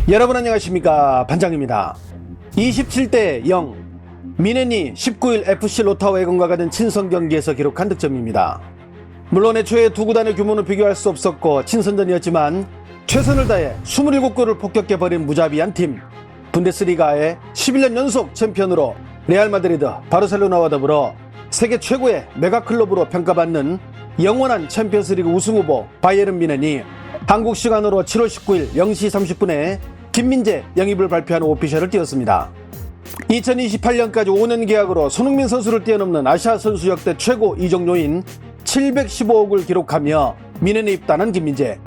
여러분 안녕하십니까, 반장입니다. 27대 0 민현이 19일 FC 로타우 에건과 가진 친선 경기에서 기록한 득점입니다. 물론 애초에 두 구단의 규모는 비교할 수 없었고 친선전이었지만 최선을 다해 27골을 폭격해버린 무자비한 팀, 분데스리가의 11년 연속 챔피언으로 레알 마드리드, 바르셀로나와 더불어 세계 최고의 메가클럽으로 평가받는 영원한 챔피언스리그 우승 후보 바이에른 뮌헨이 한국 시간으로 7월 19일 0시 30분에 김민재 영입을 발표하는 오피셜을 띄웠습니다. 2028년까지 5년 계약으로 손흥민 선수를 뛰어넘는 아시아 선수 역대 최고 이적료인 715억을 기록하며 뮌헨에 입단한 김민재.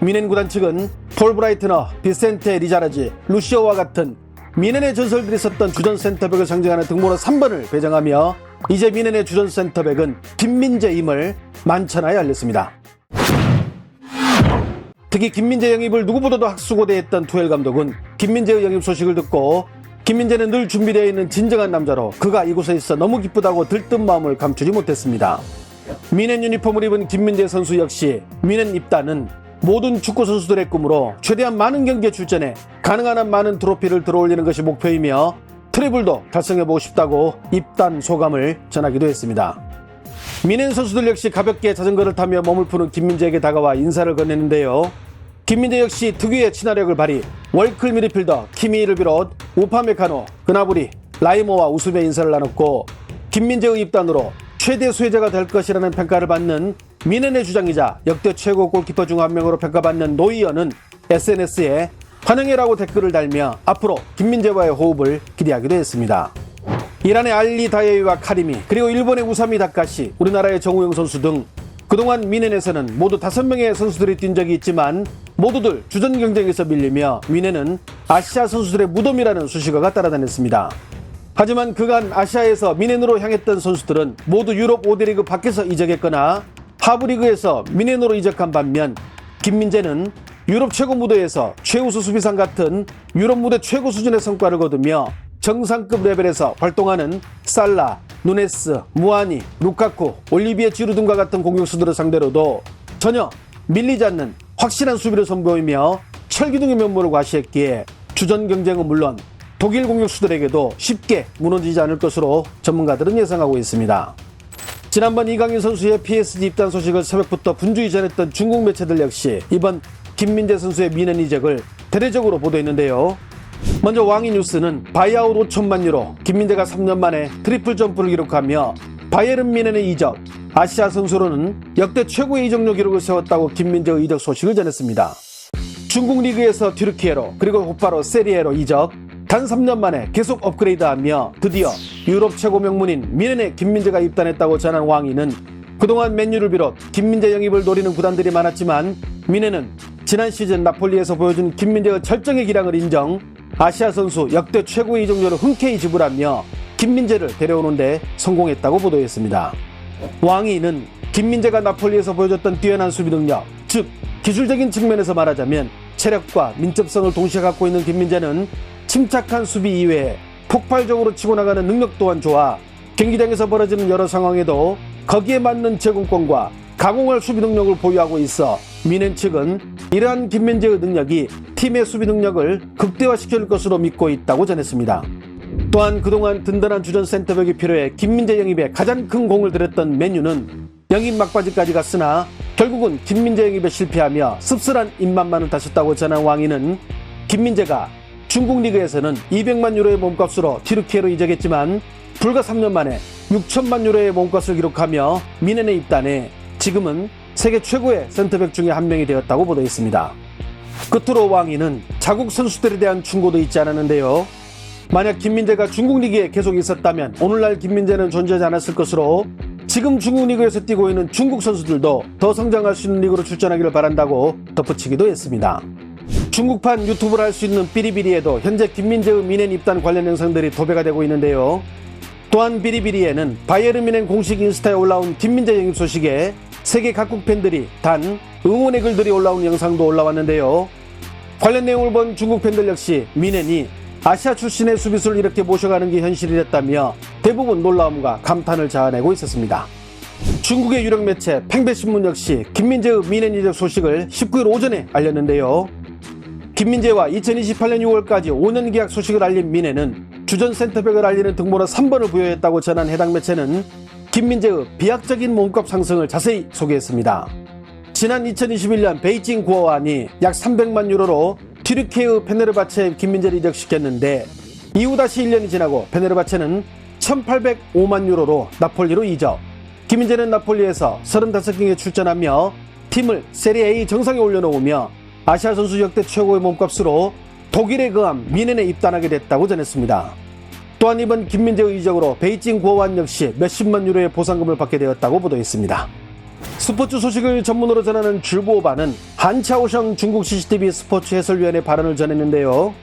뮌헨 구단 측은 폴 브라이트너, 비센테 리자라지, 루시오와 같은 뮌헨의 전설들이 썼던 주전 센터백을 상징하는 등번호 3번을 배정하며 이제 뮌헨의 주전 센터백은 김민재임을 만천하에 알렸습니다. 특히 김민재 영입을 누구보다도 학수고대했던 투엘 감독은 김민재의 영입 소식을 듣고 김민재는 늘 준비되어 있는 진정한 남자로 그가 이곳에 있어 너무 기쁘다고 들뜬 마음을 감추지 못했습니다. 뮌헨 유니폼을 입은 김민재 선수 역시 뮌헨 입단은 모든 축구 선수들의 꿈으로 최대한 많은 경기에 출전해 가능한 한 많은 트로피를 들어올리는 것이 목표이며 트리블도 달성해보고 싶다고 입단 소감을 전하기도 했습니다. 뮌헨 선수들 역시 가볍게 자전거를 타며 몸을 푸는 김민재에게 다가와 인사를 건네는데요. 김민재 역시 특유의 친화력을 발휘, 월클 미드필더 키미를 비롯 우파메카노, 그나브리, 라이모와 웃으며 인사를 나눴고 김민재의 입단으로 최대 수혜자가 될 것이라는 평가를 받는 뮌헨의 주장이자 역대 최고 골키퍼 중 한 명으로 평가받는 노이어는 SNS에 환영해라고 댓글을 달며 앞으로 김민재와의 호흡을 기대하기도 했습니다. 이란의 알리 다예이와 카리미, 그리고 일본의 우사미 다카시, 우리나라의 정우영 선수 등 그동안 뮌헨에서는 모두 5명의 선수들이 뛴 적이 있지만 모두들 주전 경쟁에서 밀리며 뮌헨은 아시아 선수들의 무덤이라는 수식어가 따라다녔습니다. 하지만 그간 아시아에서 뮌헨으로 향했던 선수들은 모두 유럽 5대 리그 밖에서 이적했거나 하브리그에서 뮌헨으로 이적한 반면 김민재는 유럽 최고 무대에서 최우수 수비상 같은 유럽 무대 최고 수준의 성과를 거두며 정상급 레벨에서 활동하는 살라, 누네스, 무아니, 루카쿠, 올리비에 지루 등과 같은 공격수들을 상대로도 전혀 밀리지 않는 확실한 수비를 선보이며 철기둥의 면모를 과시했기에 주전 경쟁은 물론 독일 공격수들에게도 쉽게 무너지지 않을 것으로 전문가들은 예상하고 있습니다. 지난번 이강인 선수의 PSG 입단 소식을 새벽부터 분주히 전했던 중국 매체들 역시 이번 김민재 선수의 뮌헨 이적을 대대적으로 보도했는데요. 먼저 왕이뉴스는 바이아웃 5천만 유로, 김민재가 3년 만에 트리플 점프를 기록하며 바이에른 뮌헨의 이적, 아시아 선수로는 역대 최고의 이적료 기록을 세웠다고 김민재의 이적 소식을 전했습니다. 중국 리그에서 튀르키예로, 그리고 곧바로 세리에로 이적, 단 3년 만에 계속 업그레이드하며 드디어 유럽 최고 명문인 뮌헨에 김민재가 입단했다고 전한 왕이는 그동안 맨유를 비롯 김민재 영입을 노리는 구단들이 많았지만 뮌헨은 지난 시즌 나폴리에서 보여준 김민재의 절정의 기량을 인정, 아시아 선수 역대 최고의 이적료를 흔쾌히 지불하며 김민재를 데려오는데 성공했다고 보도했습니다. 왕이는 김민재가 나폴리에서 보여줬던 뛰어난 수비 능력, 즉 기술적인 측면에서 말하자면 체력과 민첩성을 동시에 갖고 있는 김민재는 침착한 수비 이외에 폭발적으로 치고 나가는 능력 또한 좋아 경기장에서 벌어지는 여러 상황에도 거기에 맞는 제공권과 가공할 수비 능력을 보유하고 있어 뮌헨 측은 이러한 김민재의 능력이 팀의 수비 능력을 극대화시킬 것으로 믿고 있다고 전했습니다. 또한 그동안 든든한 주전 센터백이 필요해 김민재 영입에 가장 큰 공을 들였던 맨유는 영입 막바지까지 갔으나 결국은 김민재 영입에 실패하며 씁쓸한 입맛만을 다셨다고 전한 왕이는 김민재가 중국 리그에서는 200만 유로의 몸값으로 튀르키예로 이적했지만 불과 3년 만에 6천만 유로의 몸값을 기록하며 뮌헨에 입단해 지금은 세계 최고의 센터백 중에 한 명이 되었다고 보도했습니다. 끝으로 왕이는 자국 선수들에 대한 충고도 잊지 않았는데요. 만약 김민재가 중국 리그에 계속 있었다면 오늘날 김민재는 존재하지 않았을 것으로 지금 중국 리그에서 뛰고 있는 중국 선수들도 더 성장할 수 있는 리그로 출전하기를 바란다고 덧붙이기도 했습니다. 중국판 유튜브를 할 수 있는 삐리비리에도 현재 김민재의 뮌헨 입단 관련 영상들이 도배가 되고 있는데요. 또한 삐리비리에는 바이에른 뮌헨 공식 인스타에 올라온 김민재 영입 소식에 세계 각국 팬들이 단 응원의 글들이 올라온 영상도 올라왔는데요. 관련 내용을 본 중국 팬들 역시 뮌헨이 아시아 출신의 수비수를 이렇게 모셔가는 게 현실이 됐다며 대부분 놀라움과 감탄을 자아내고 있었습니다. 중국의 유력 매체 팽배신문 역시 김민재의 뮌헨 이적 소식을 19일 오전에 알렸는데요. 김민재와 2028년 6월까지 5년 계약 소식을 알린 민해는 주전 센터백을 알리는 등번호 3번을 부여했다고 전한 해당 매체는 김민재의 비약적인 몸값 상승을 자세히 소개했습니다. 지난 2021년 베이징 구호안이 약 300만 유로로 튀르키예의 페네르바체에 김민재를 이적시켰는데 이후 다시 1년이 지나고 페네르바체는 1,805만 유로로 나폴리로 이적. 김민재는 나폴리에서 35경기에 출전하며 팀을 세리에 A 정상에 올려놓으며 아시아 선수 역대 최고의 몸값으로 독일의 거함 미넨에 입단하게 됐다고 전했습니다. 또한 이번 김민재의 이적으로 베이징 구호안 역시 몇십만 유로의 보상금을 받게 되었다고 보도했습니다. 스포츠 소식을 전문으로 전하는 줄보바는 한차오성 중국 CCTV 스포츠 해설위원의 발언을 전했는데요.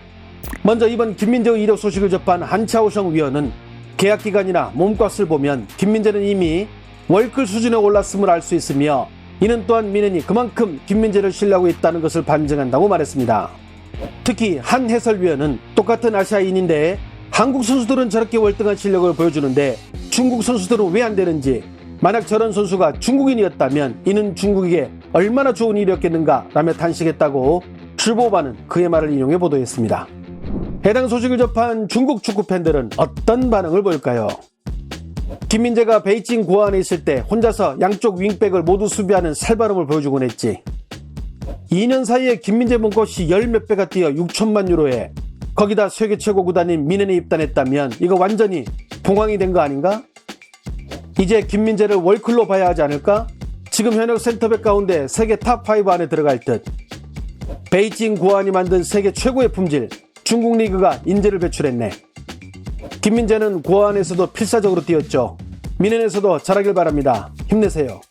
먼저 이번 김민재의 이적 소식을 접한 한차오성 위원은 계약기간이나 몸값을 보면 김민재는 이미 월클 수준에 올랐음을 알 수 있으며 이는 또한 미넨이 그만큼 김민재를 신뢰하고 있다는 것을 반증한다고 말했습니다. 특히 한 해설위원은 똑같은 아시아인인데 한국 선수들은 저렇게 월등한 실력을 보여주는데 중국 선수들은 왜 안 되는지, 만약 저런 선수가 중국인이었다면 이는 중국에게 얼마나 좋은 일이었겠는가 라며 탄식했다고 줄보바는 그의 말을 인용해 보도했습니다. 해당 소식을 접한 중국 축구 팬들은 어떤 반응을 보일까요? 김민재가 베이징 구호안에 있을 때 혼자서 양쪽 윙백을 모두 수비하는 살바름을 보여주곤 했지. 2년 사이에 김민재 몸값이 열 몇 배가 뛰어 6천만 유로에 거기다 세계 최고 구단인 미넨에 입단했다면 이거 완전히 봉황이 된 거 아닌가? 이제 김민재를 월클로 봐야 하지 않을까? 지금 현역 센터백 가운데 세계 탑5 안에 들어갈 듯. 베이징 구호안이 만든 세계 최고의 품질, 중국 리그가 인재를 배출했네. 김민재는 구호안에서도 필사적으로 뛰었죠. 미넨에서도 잘하길 바랍니다. 힘내세요.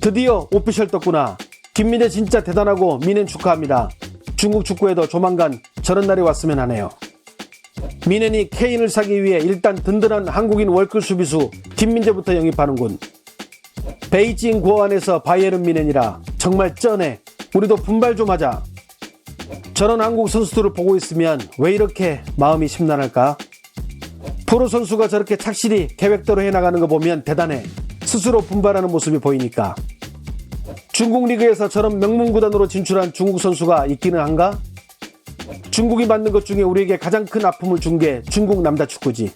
드디어 오피셜 떴구나. 김민재 진짜 대단하고 미넨 축하합니다. 중국 축구에도 조만간 저런 날이 왔으면 하네요. 미넨이 케인을 사기 위해 일단 든든한 한국인 월클 수비수 김민재부터 영입하는군. 베이징 구호안에서 바이에른 미넨이라 정말 쩌네. 우리도 분발 좀 하자. 저런 한국 선수들을 보고 있으면 왜 이렇게 마음이 심란할까? 프로 선수가 저렇게 착실히 계획대로 해나가는 거 보면 대단해. 스스로 분발하는 모습이 보이니까. 중국 리그에서 저런 명문구단으로 진출한 중국 선수가 있기는 한가? 중국이 만든 것 중에 우리에게 가장 큰 아픔을 준 게 중국 남자 축구지.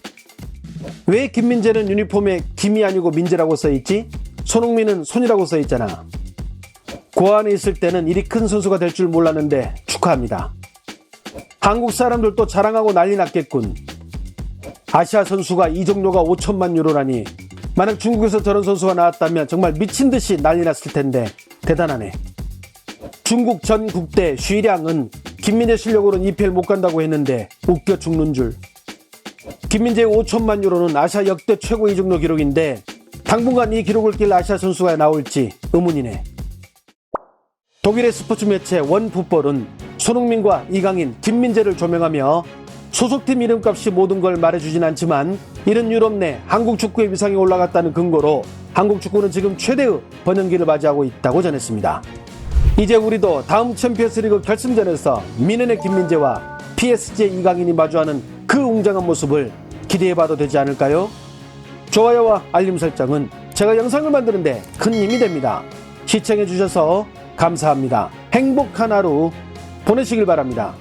왜 김민재는 유니폼에 김이 아니고 민재라고 써있지? 손흥민은 손이라고 써있잖아. 고안에 있을 때는 이리 큰 선수가 될 줄 몰랐는데 축하합니다. 한국 사람들도 자랑하고 난리 났겠군. 아시아 선수가 이정료가 5천만 유로라니. 만약 중국에서 저런 선수가 나왔다면 정말 미친듯이 난리 났을 텐데 대단하네. 중국 전 국대 쉬량은 김민재 실력으로는 EPL 못 간다고 했는데 웃겨 죽는 줄. 김민재의 5천만 유로는 아시아 역대 최고 이정료 기록인데 당분간 이 기록을 낄 아시아 선수가 나올지 의문이네. 독일의 스포츠 매체 원풋볼은 손흥민과 이강인, 김민재를 조명하며 소속팀 이름값이 모든 걸 말해주진 않지만 이른 유럽 내 한국 축구의 위상이 올라갔다는 근거로 한국 축구는 지금 최대의 번영기를 맞이하고 있다고 전했습니다. 이제 우리도 다음 챔피언스리그 결승전에서 미넨의 김민재와 PSG의 이강인이 마주하는 그 웅장한 모습을 기대해봐도 되지 않을까요? 좋아요와 알림 설정은 제가 영상을 만드는데 큰 힘이 됩니다. 시청해주셔서 감사합니다. 행복한 하루 보내시길 바랍니다.